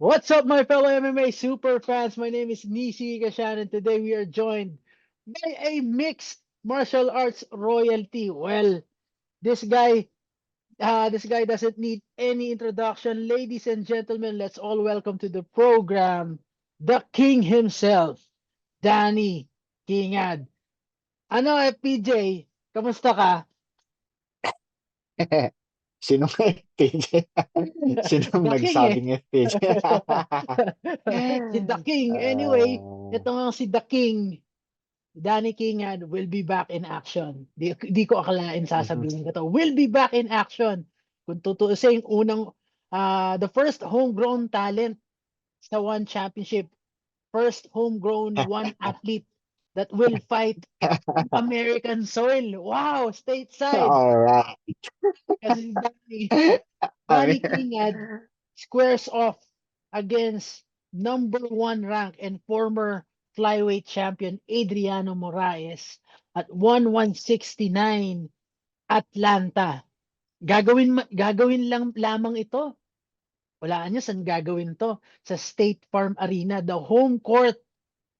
What's up, my fellow MMA super fans? My name is Nisi Kashan, and today we are joined by a mixed martial arts royalty. Well, this guy, this guy doesn't need any introduction. Ladies and gentlemen, let's all welcome to the program the king himself, Danny Kingad. Ano, FPJ? Kamusta ka? Sinong FPJ? Sinong The king eh. nagsabing FPJ? Si The King. Anyway, ito nga si The King. Danny Kingad will be back in action. Di ko akalain Mhm. sasabihin ko to. Will be back in action. Kung tutuusin, the first homegrown talent sa one championship. First homegrown one athlete that will fight American soil. Wow, stateside. All right. Kasi I Danny mean, Kingad squares off against number one rank and former flyweight champion Adriano Moraes at 169 Atlanta. Gagawin lang lamang ito. Walaan nyo saan gagawin to. Sa State Farm Arena, the home court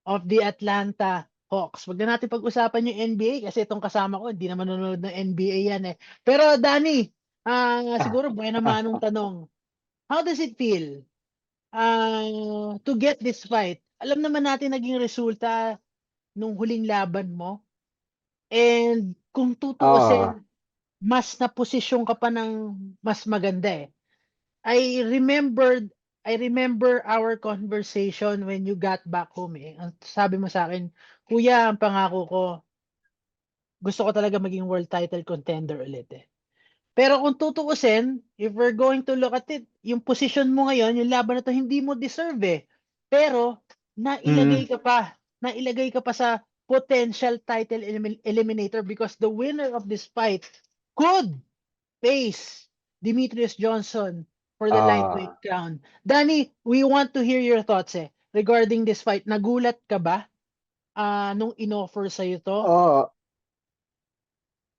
of the Atlanta Hawks. Wag na natin pag-usapan yung NBA kasi itong kasama ko, hindi naman nanonood ng NBA yan eh. Pero Danny, siguro buhay naman anong tanong. How does it feel to get this fight? Alam naman natin naging resulta nung huling laban mo. And kung oh, tutuusin, mas na posisyon ka pa ng mas maganda eh. I remembered I remember our conversation when you got back home eh. Ang sabi mo sa akin, Kuya, ang pangako ko, gusto ko talaga maging world title contender ulit eh. Pero kung tutuusin, if we're going to look at it, yung position mo ngayon, yung laban na to, hindi mo deserve eh. Pero, mm, nailagay ka pa sa potential title eliminator because the winner of this fight could face Demetrius Johnson for the oh, lightweight crown. Danny, we want to hear your thoughts eh regarding this fight. Nagulat ka ba nung inoffer sa'yo to? oh,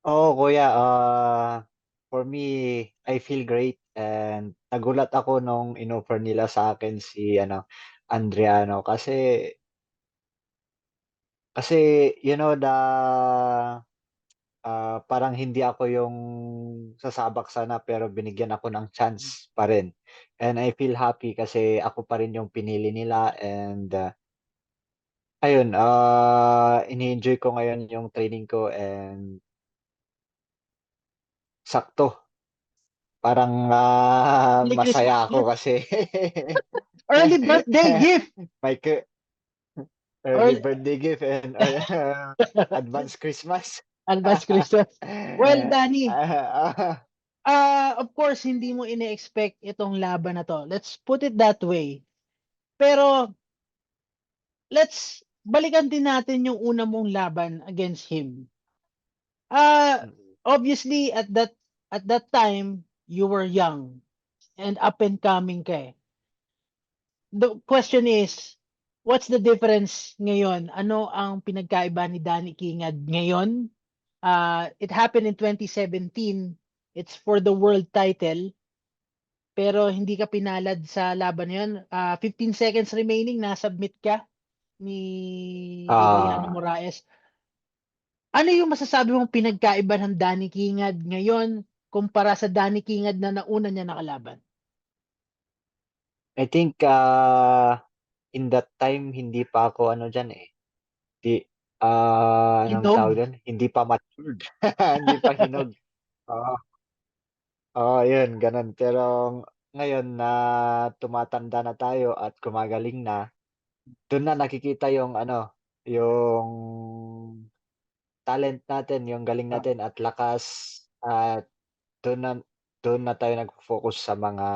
oh, kuya, for me, I feel great and nagulat ako nung inoffer nila sa akin si Andriano kasi parang hindi ako yung sasabak sana pero binigyan ako ng chance pa rin. And I feel happy kasi ako pa rin yung pinili nila and ayun, ini-enjoy ko ngayon yung training ko and sakto. Parang Merry Christmas masaya ako gift. kasi Early birthday gift. may early Early, birthday gift and advance Christmas. Advance Christmas. Well, Danny, Ah, of course, hindi mo ine-expect itong laban na to. Let's put it that way. Pero, let's balikan din natin yung una mong laban against him. Uh, Obviously, at that time, you were young and up and coming ka eh. The question is, what's the difference ngayon? Ano ang pinagkaiba ni Danny Kingad ngayon? It happened in 2017. It's for the world title. Pero hindi ka pinalad sa laban na yun. 15 seconds remaining, nasubmit ka ni Adriano ah, Moraes. Ano yung masasabi mong pinagkaiba ng Danny Kingad ngayon kumpara sa Danny Kingad na nauna niya nakalaban? I think in that time hindi pa ako ano diyan eh. Di anong Hinog? tawag dun? Hindi pa matured. Hindi pa hinog. Oo. Oo, yun ganun. Pero ngayon na tumatanda na tayo at gumagaling na, dun na nakikita yung yung talent natin, yung galing Ah, natin at lakas at dun na dun na tayo nagfo-focus sa mga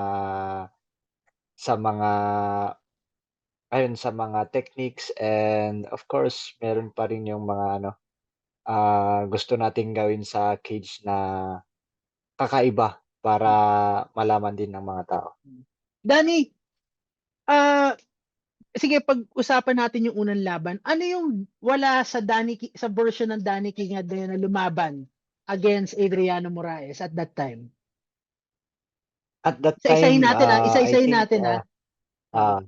ayun, sa mga techniques and of course meron pa rin yung mga gusto nating gawin sa cage na kakaiba para malaman din ng mga tao. Danny, ah sige, pag-usapan natin yung unang laban. Ano yung wala sa sa version ng Danny Kingad na yun na lumaban against Adriano Moraes at that time? At that Isa-isahin time, natin I Isa-isahin think, natin Ah,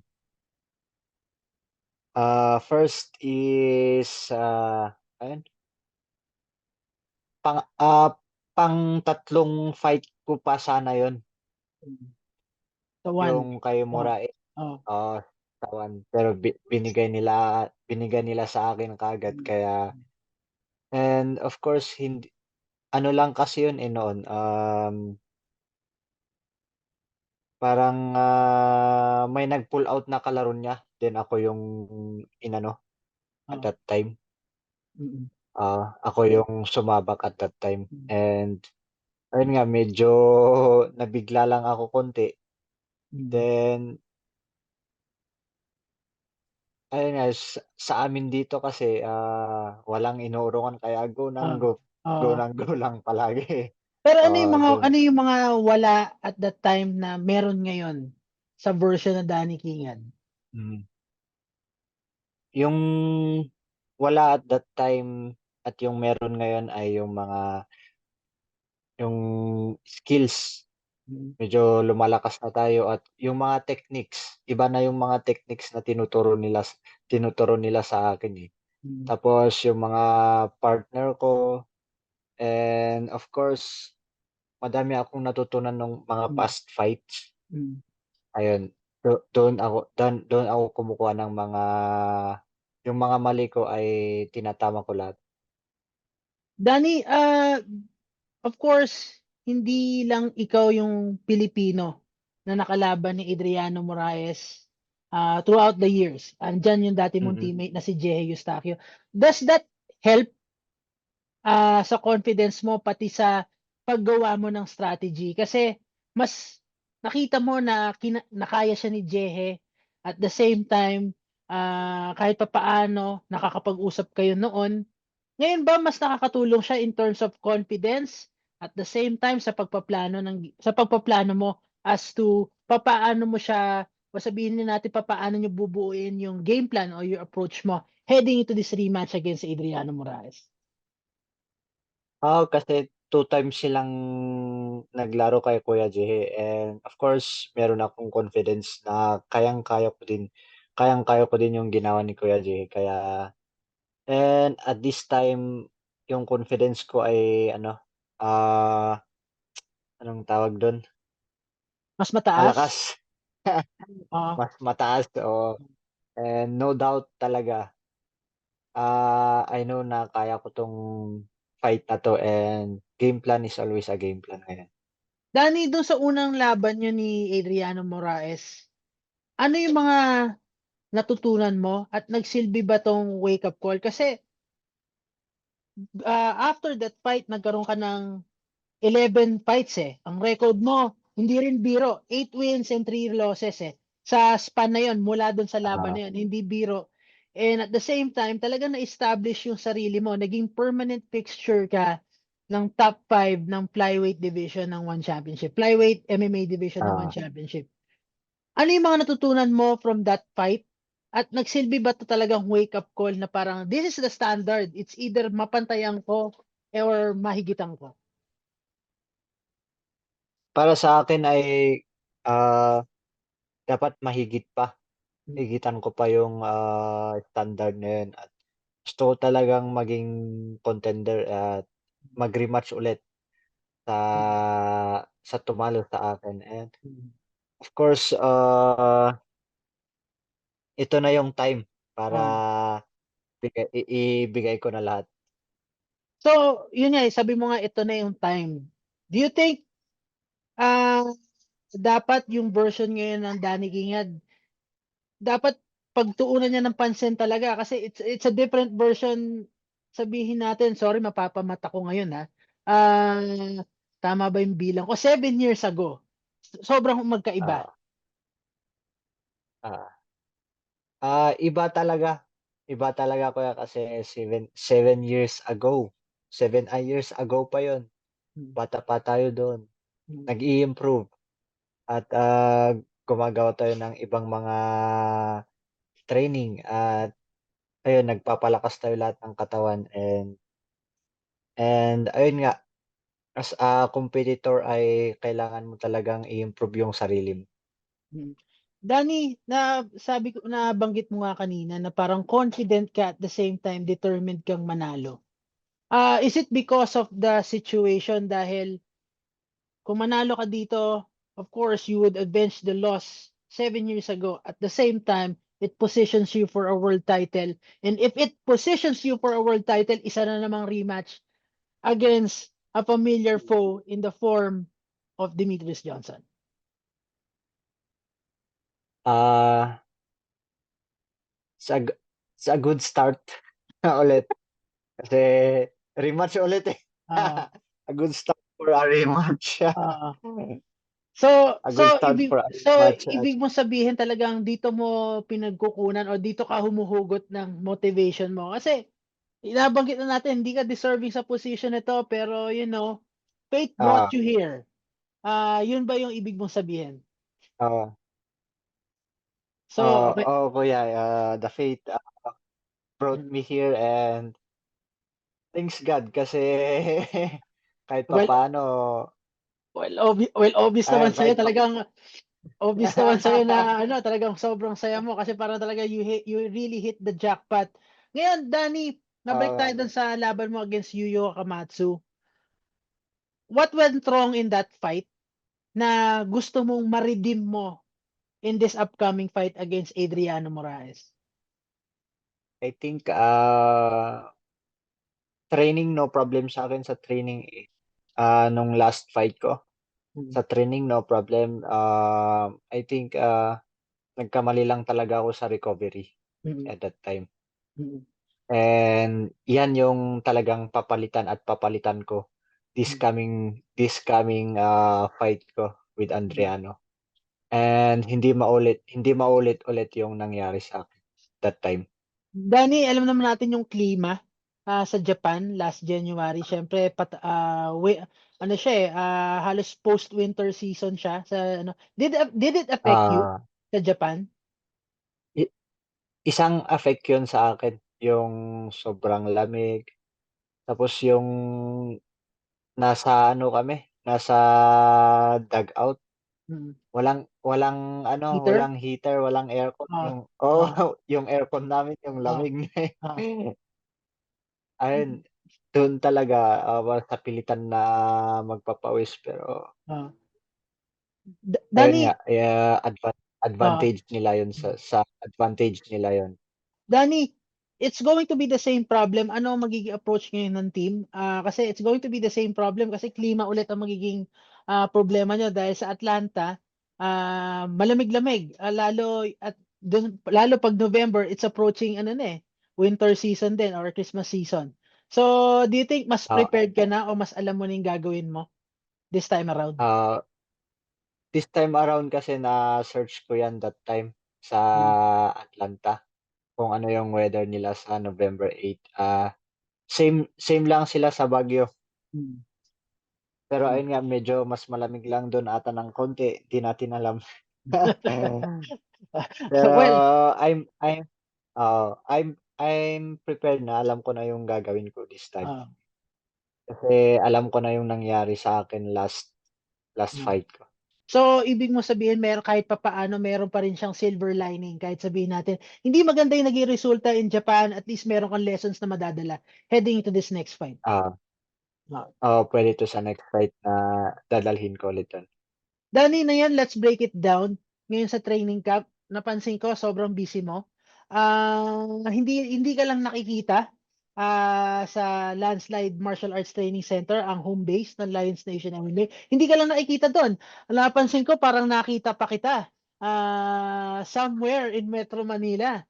first is, ayun, pang pang-tatlong fight ko pa sana yun, Mm. Sa 1. yung kay Oo, Moraes, oo. oo, tawan. Pero binigay nila sa akin kaagad Mm. kaya, and of course hindi ano lang kasi yun, noon, parang, may nag-pull out na kalaro niya, then ako yung inano at Oo. that time. Mm. Ako yung sumabak at that time, Mm. and ayun nga medyo nabigla lang ako konti. Mm. Then ayun nga sa amin dito kasi, walang inuurungan kaya go ng Oo, go, go oo. ng go lang palagi. Pero Oo, dun. ano yung mga wala at that time na meron ngayon sa version ng Danny Kingan? Mm. Yung wala at that time at yung meron ngayon ay yung skills. Mm. Medyo lumalakas na tayo at yung mga techniques, iba na yung mga techniques na tinuturo nila sa akin, eh. Mm. Tapos yung mga partner ko, and of course, madami akong natutunan nung mga Mm. past fights, Mm. ayun. Doon ako kumukuha ng yung mga mali ko ay tinatama ko lahat. Danny, of course, hindi lang ikaw yung Pilipino na nakalaban ni Adriano Moraes throughout the years. Andiyan yung dati mong Mm. teammate na si Jehe Eustaquio. Does that help sa confidence mo pati sa paggawa mo ng strategy? Kasi mas nakita mo na na kaya siya ni Jehe at the same time, kahit papaano nakakapag-usap kayo noon. Ngayon ba mas nakakatulong siya in terms of confidence at the same time sa pagpaplano mo as to papaano mo siya o sabihin na natin papaano niyo bubuuin yung game plan o your approach mo heading into this rematch against Adriano Moraes? Kasi 2 times silang naglaro kay Kuya Jehe, and of course meron akong confidence na kayang-kaya ko din yung ginawa ni Kuya Jehe kaya, and at this time yung confidence ko ay ano, anong tawag dun, Mas mataas? malakas. Oo. Mas mataas, oo, and no doubt talaga, I know na kaya ko 'tong fight na 'to, and game plan is always a game plan ngayon. Danny, dun sa unang laban niyo ni Adriano Moraes, ano yung mga natutunan mo at nagsilbi ba 'tong wake up call? Kasi, after that fight nagkaroon ka ng 11 fights, eh. Ang record mo hindi rin biro, 8 wins and 3 losses, eh. Sa span na 'yun mula dun sa laban Oo. na 'yun, hindi biro. And at the same time talagang na-establish yung sarili mo, naging permanent fixture ka ng top 5 ng flyweight division ng One Championship, flyweight MMA division ng One Oo. Championship. Ano yung mga natutunan mo from that fight? At nagsilbi ba 'to talagang wake up call na parang, "This is the standard, it's either mapantayan ko or mahigitan ko." Para sa akin ay, ah, dapat mahigit pa, Hmm. higitan ko pa yung, standard na yun, at gusto ko talagang maging contender at mag-rematch ulit sa Mm. tumalo sa akin, and Mm. of course, ito na yung time para Oo. ibigay ko na lahat. So, yun nga, eh, sabi mo nga ito na yung time. Do you think, ah, dapat yung version ngayon ng Danny Kingad, dapat pagtuunan niya ng pansin talaga kasi it's a different version, sabihin natin, sorry mapapamata ko ngayon, tama ba yung bilang ko? 7 years ago. Sobrang magkaiba. Oo. Oo. Iba talaga kuya kasi 7 years ago, years ago pa yun, Mm. bata pa tayo dun, Mm. nag-i-improve at, gumagawa tayo ng ibang mga training, at ayun nagpapalakas tayo lahat ng katawan, and ayun nga, as a competitor ay kailangan mo talagang i-improve yung sarili mo. Mm. Danny, nabanggit mo nga kanina na parang confident ka at the same time determined kang manalo. Is it because of the situation dahil kung manalo ka dito, of course, you would avenge the loss 7 years ago. At the same time, it positions you for a world title. And if it positions you for a world title, isa na namang rematch against a familiar foe in the form of Demetrius Johnson. Ah, it's a good start ulit kasi rematch ulit eh. Ah, A good start for a rematch. ah. So A good so start ibig for a so rematch. ibig mo sabihin talagang dito mo pinagkukunan o dito ka humuhugot ng motivation mo kasi nabanggit na natin hindi ka deserving sa position nito pero fate brought Ah, you here. Yun ba yung ibig mong sabihin? oo. So okay. Oo kuya, the fate brought Mm. me here and thanks God kasi kahit Well, papaano obvious naman sa'yo kahit pa talagang obvious naman sa'yo na talagang sobrang saya mo kasi parang talaga you really hit the jackpot. Ngayon, Danny, nabalik tayo oo. dun sa laban mo against Yuyo Akamatsu. What went wrong in that fight na gusto mong ma-redeem mo in this upcoming fight against Adriano Moraes? I think, training no problem sa'kin sa training, eh. Nung last fight ko, Mm, sa training no problem. I think, nagkamali lang talaga ako sa recovery mm, at that time. mm, And 'yan yung talagang papalitan at papalitan ko mm, fight ko with mm. Andriano. And hindi maulit-ulit yung nangyari sa'kin that time. Danny, alam naman natin yung klima sa Japan last January. Siyempre, ano siya halos post-winter season siya. Did it affect you Ah, sa Japan? i isang affect yun sa akin, yung sobrang lamig, tapos yung nasa dugout, Mm. Heater? walang heater, walang aircon, Ah, yung oo, ah, yung aircon namin yung ah, lamig na, eh. ah. Ayun, dun talaga, sa pilitan na magpapawis pero Ah. ayun nga, Danny, ah, advantage nila yun sa advantage nila yun. Danny, it's going to be the same problem. Ano ang magiging approach ngayon ng team? Kasi it's going to be the same problem kasi klima ulit ang magiging problema nyo dahil sa Atlanta, malamig-lamig. Lalo pag November, it's approaching winter season din or Christmas season. So, do you think mas Ah, prepared ka na o mas alam mo na yung gagawin mo this time around? ah, this time around kasi na-search ko yan that time sa Mm, Atlanta, kung ano yung weather nila sa November 8. Same same lang sila sa Baguio, mm, pero mm. ayun nga medyo mas malamig lang dun ata ng konti, di natin alam. Pero Well, I'm prepared na, alam ko na yung gagawin ko this time. ah, Kasi alam ko na yung nangyari sa akin last mm. fight ko. So, ibig mo sabihin kahit papaano meron pa rin siyang silver lining kahit sabihin natin, hindi maganda yung naging resulta in Japan, at least meron kang lessons na madadala heading into this next fight. Ah, Ah. oo, puwede 'to sa next fight na dadalhin ko ulit dun. Danny, na yan, let's break it down. Ngayon sa training camp, napansin ko sobrang busy mo. Hindi hindi ka lang nakikita sa Landslide Martial Arts Training Center, ang home base ng Lions Nation MMA. Hindi ka lang nakikita doon. Napansin ko parang nakita pa kita somewhere in Metro Manila.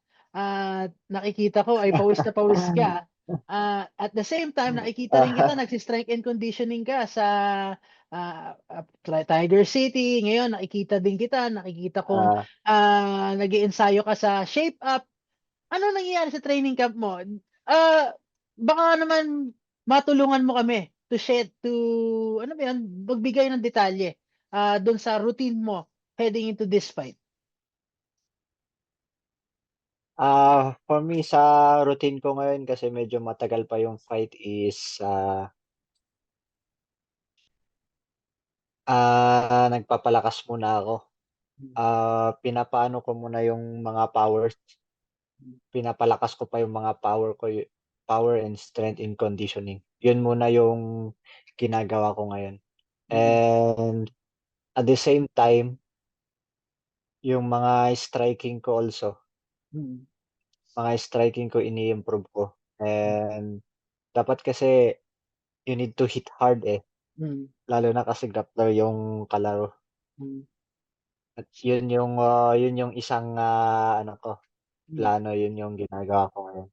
Nakikita ko ay pawis na pawis ka. At the same time, nakikita rin kita nagsi-strength and conditioning ka sa Tiger City. Ngayon nakikita din kita, nakikita kong Ah, nag-iensayo ka sa Shape Up. Ano nangyayari sa training camp mo? Ah, Baka naman matulungan mo kami to ano ba 'yan, magbigay ng detalye dun sa routine mo heading into this fight. for me sa routine ko ngayon kasi medyo matagal pa yung fight is, nagpapalakas muna ako. pinapaano ko muna yung mga powers, pinapalakas ko pa yung mga power and strength and conditioning. Yun muna yung ginagawa ko ngayon. And at the same time, yung mga striking ko also, ini-improve ko. And dapat kasi you need to hit hard, eh, lalo na kasi grappler yung kalaro. At yun yung isang, ano ko, plano, yun yung ginagawa ko ngayon.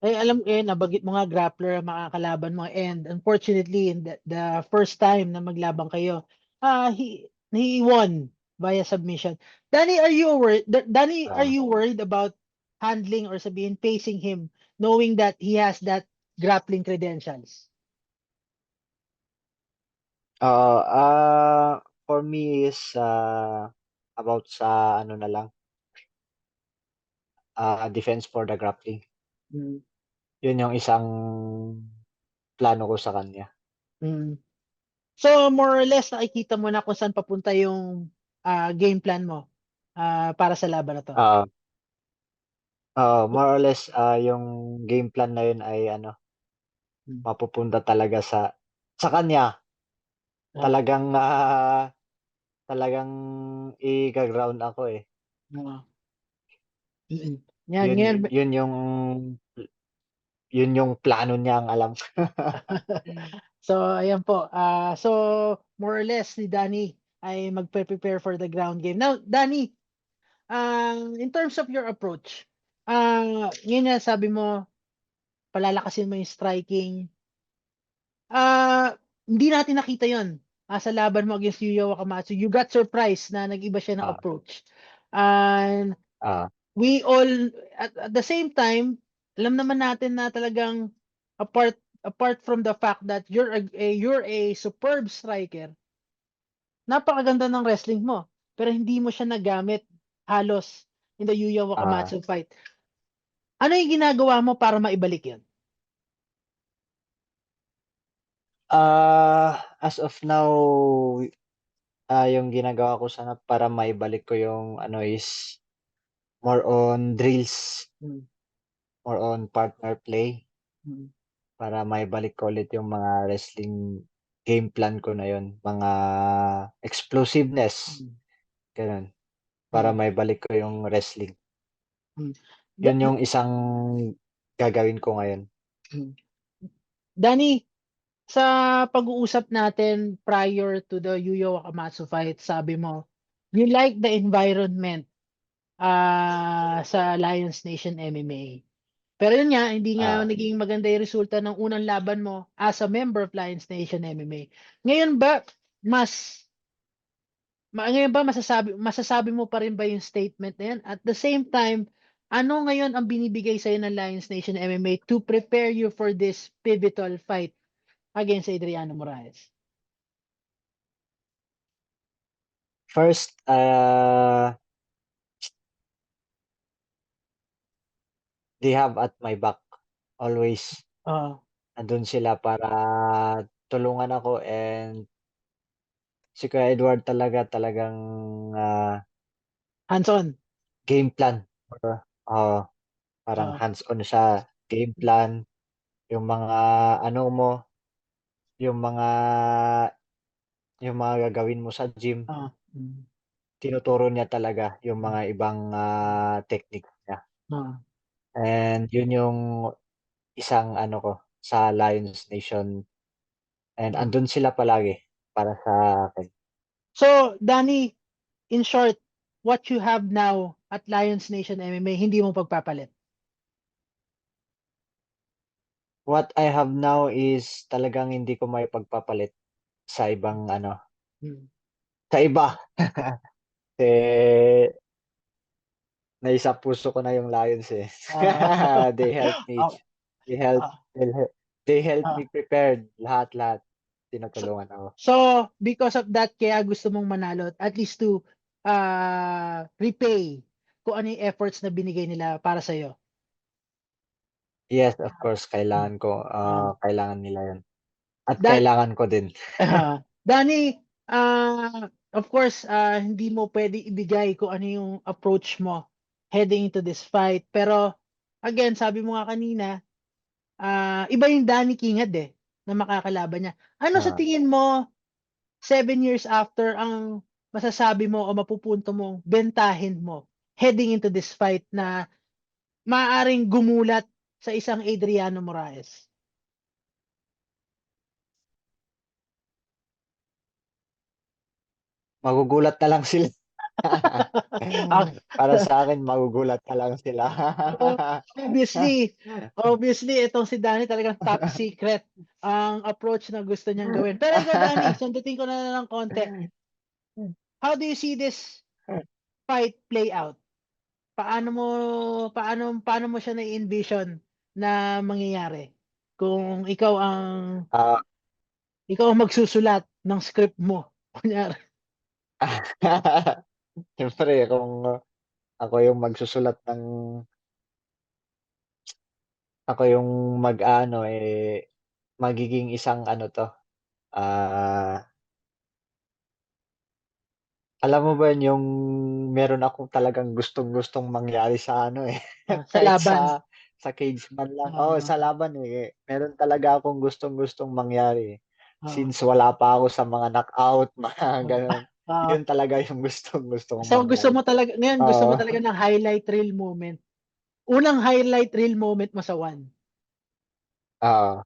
Eh, alam nabanggit mo nga grappler ang makakalaban mo and unfortunately in the first time na maglaban kayo, he won via submission. Danny, are you worried? Danny, are Ah. you worried about handling or sabihin facing him knowing that he has that grappling credentials? Oo, for me is, about sa ano na lang, defense for the grappling. Mm. Yun yung isang plano ko sa kanya. Mm. So more or less nakikita mo na kung saan papunta yung game plan mo para sa laban na to. Oo, oo, more or less, yung game plan na yun ay ano, mapupunta talaga sa kanya. Ah, Talagang, talagang iga-ground ako, eh. ah. Mm. Yan, Yun ngayon. yun yung yun yung plano niya ang alam. So, ayan po. So, more or less, si Danny ay magpe-prepare for the ground game. Now, Danny, in terms of your approach, ngayon na sabi mo, palalakasin mo yung striking. Hindi natin nakita yon sa laban mo against Yuya Wakamatsu. You got surprised na nag-iba siya ng Ah, approach. And ah, we all, at the same time, alam naman natin na talagang apart from the fact that you're a superb striker, napakaganda ng wrestling mo. Pero hindi mo siya nagamit halos in the Yuya ah. Wakamatsu fight. Ano yung ginagawa mo para maibalik yun? As of now, yung ginagawa ko sana para maibalik ko yung ano is more on drills, Hmm. more on partner play Hmm. para maibalik ko ulit yung mga wrestling game plan ko na yun, mga explosiveness, Hmm. gano'n. Para Hmm. maibalik ko yung wrestling. Hmm. Da- Yun yung isang gagawin ko ngayon. hmm. Danny, sa pag-uusap natin prior to the Yuya Wakamatsu fight, sabi mo, you like the environment sa Lions Nation MMA. Pero yun nga, hindi nga Ah, naging maganda yung resulta ng unang laban mo as a member of Lions Nation MMA. Ngayon ba, ngayon ba masasabi mo pa rin ba yung statement na yan? At the same time, ano ngayon ang binibigay sa'yo ng Lions Nation MMA to prepare you for this pivotal fight against Adriano Moraes? first, they have at my back always. Ah, Nandun sila para tulungan ako and si Kuya Edward talagang, hands-on. game plan or oo, parang Ah, hands-on siya, game plan, yung mga ano mo, yung mga yung mga gagawin mo sa gym, ah, mm, tinuturo niya talaga yung mga ibang, technique niya. ah, And yun yung isang ano ko sa Lions Nation and ah. andun sila palagi para sa akin. So, Danny, in short, what you have now at Lions Nation MMA, hindi mo pagpapalit. What I have now is talagang hindi ko maipagpapalit sa ibang ano, Mm. sa iba. Eh, naisapuso ko na yung Lions, eh. Ah, They helped me, ah, they helped ah, they help they helped me ah. prepared lahat-lahat, So, tinutulungan ako. so, because of that, kaya gusto mong manalo at least to repay kung ano yung efforts na binigay nila para sa'yo. Yes, of course Mm. Ah, kailangan nila yun at Dan, kailangan ko din. Danny, of course, hindi mo pwede ibigay kung ano yung approach mo heading into this fight. Pero, again, sabi mo nga kanina, iba yung Danny Kingad eh, na makakalaban niya. Ano sa Oo. tingin mo, 7 years after, ang masasabi mo o mapupunto mong bentahin mo heading into this fight na maaaring gumulat sa isang Adriano Moraes? Magugulat na lang sila. Ah, Para sa'kin magugulat na lang sila. obviously, itong si Danny talagang top secret ang approach na gusto niyang gawin. Pero ito, Danny, sundutin ko na lang konti. How do you see this fight play out? Paano mo siya na-envision na mangyayari? Kung Ah, ikaw ang magsusulat ng script mo. Kunyari. siyempre kung ako yung magsusulat ng ako yung mag-aano, magiging isang ano 'to, ah, alam mo ba yun yung meron akong talagang gustong-gustong mangyari sa ano, Sa kahit laban. sa cage man lang, oo, Oo, sa laban, meron talaga akong gustong-gustong mangyari, oo, since wala pa ako sa mga knockout, mga oo, gano'n. oo. Yun talaga yung gustong-gustong So mangyari. gusto mo Oo, talaga ng highlight reel moment. Unang highlight reel moment mo sa one. oo,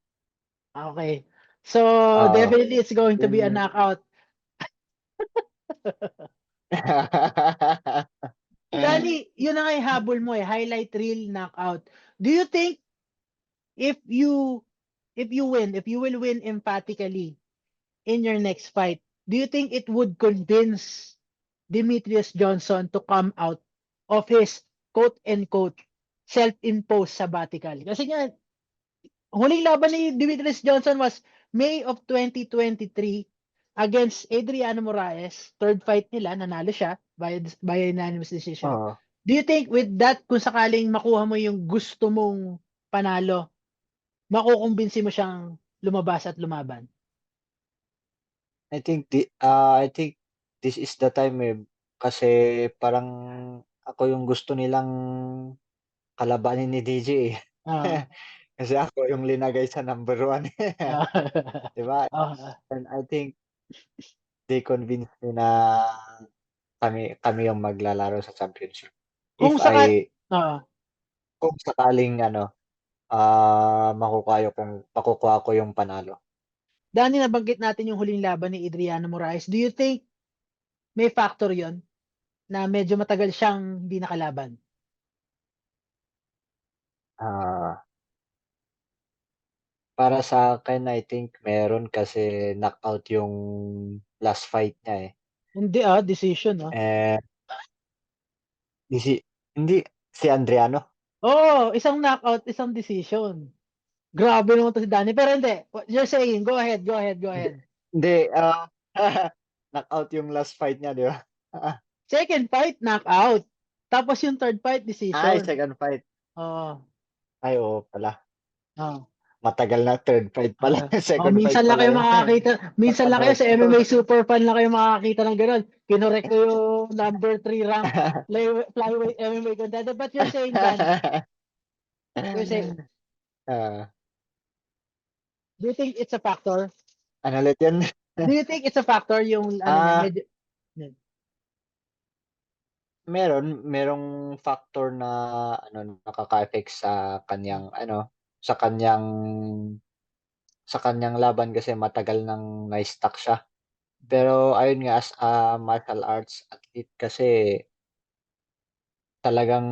Okay. So oo, definitely it's going to be a yun. knockout. Dali, yun na nga yung habol mo eh, highlight reel knockout. Do you think if you if you will win emphatically in your next fight, do you think it would convince Demetrius Johnson to come out of his quote unquote self-imposed sabbatical? Kasi nga, huling laban ni Demetrius Johnson was May of 2023 against Adriano Moraes. Third fight nila, nanalo siya by unanimous decision. Oo, Do you think with that, kung sakaling makuha mo yung gusto mong panalo, makukumbinsi mo siyang lumabas at lumaban? I think this is the time, kasi parang ako yung gusto nilang kalabanin ni DJ, eh. Ah, Kasi ako yung linagay sa number one, 'di ba? ah. And I think they convinced me na kami yung maglalaro sa championship. Kung If saka I oo. kung sakaling ano, makukuha ko yung panalo. Dahil nabanggit natin yung huling laban ni Adriano Moraes, do you think may factor yon na medyo matagal siyang hindi nakalaban? Ah, para sa'kin I think meron kasi knockout yung last fight niya, eh. Hindi, decision, Eh, si hindi, si Andriano? Oo, isang knockout, isang decision. Grabe naman 'to si Danny, pero hindi, what you're saying, go ahead, go ahead, go Hindi ahead. hindi, knockout yung last fight niya, 'di ba? Second fight, knockout. Tapos yung third fight, Ay, decision. second fight. Oo, Ay, oo pala. oo. Matagal na, third fight pala, second fight Minsan lang pala kayo yun. minsan lang kayo Napanood sa ko. MMA super fan lang kayo makakakita ng gano'n. Kinorek ko yung number 3 rank flyweight MMA contender. But you're saying, Dan, you're saying, Ah, do you think it's a factor? ano ulit yun? Do you think it's a factor yung ano niya, Ah, medyo yun. merong factor na ano, nakaka-affect sa kaniyang laban kasi matagal nang na-stuck siya. Pero ayun nga, as a martial arts athlete kasi talagang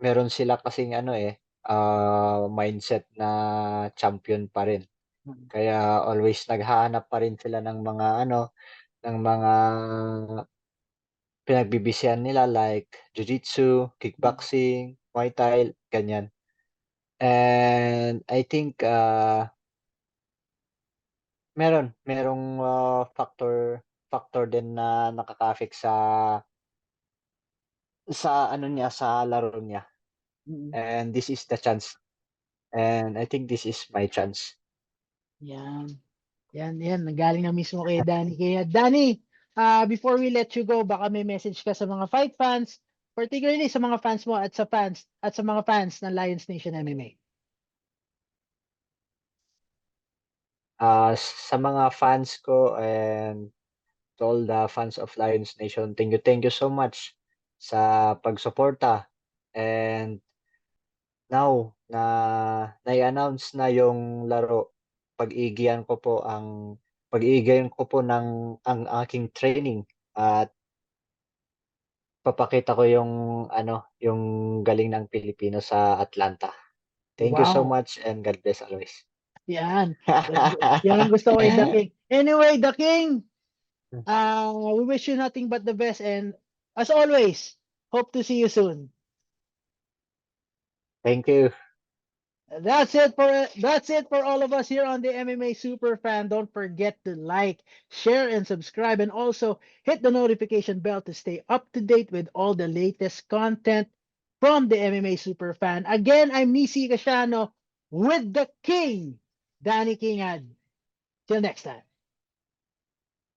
meron sila kasing mindset na champion pa rin. Kaya always naghahanap pa rin sila ng mga pinagbibisihan nila like jiu-jitsu, kickboxing, muay thai, ganyan. And I think, merong, factor din na nakaka-affect sa ano niya, sa laro niya. Mm, And this is the chance, and I think this is my chance. yan. Yan, nanggaling na mismo kay Danny. Kaya Danny, before we let you go, baka may message ka sa mga fight fans, particularly sa mga fans mo at sa mga fans ng Lions Nation MMA. Sa mga fans ko and to all the fans of Lions Nation, thank you so much sa pagsuporta. And now na nai-announce na yung laro, pag-iigihan ko po ng ang aking training at papakita ko yung yung galing ng Pilipino sa Atlanta. Thank you so Wow. much and God bless always. Yan. Yan ang gusto ko kay The King. Anyway, The King, we wish you nothing but the best, and as always, hope to see you soon. Thank you. That's it for all of us here on the MMA Superfan. Don't forget to like, share, and subscribe, and also hit the notification bell to stay up to date with all the latest content from the MMA Superfan. Again, I'm Nisi Casiano with The King, Danny Kingad. Till next time.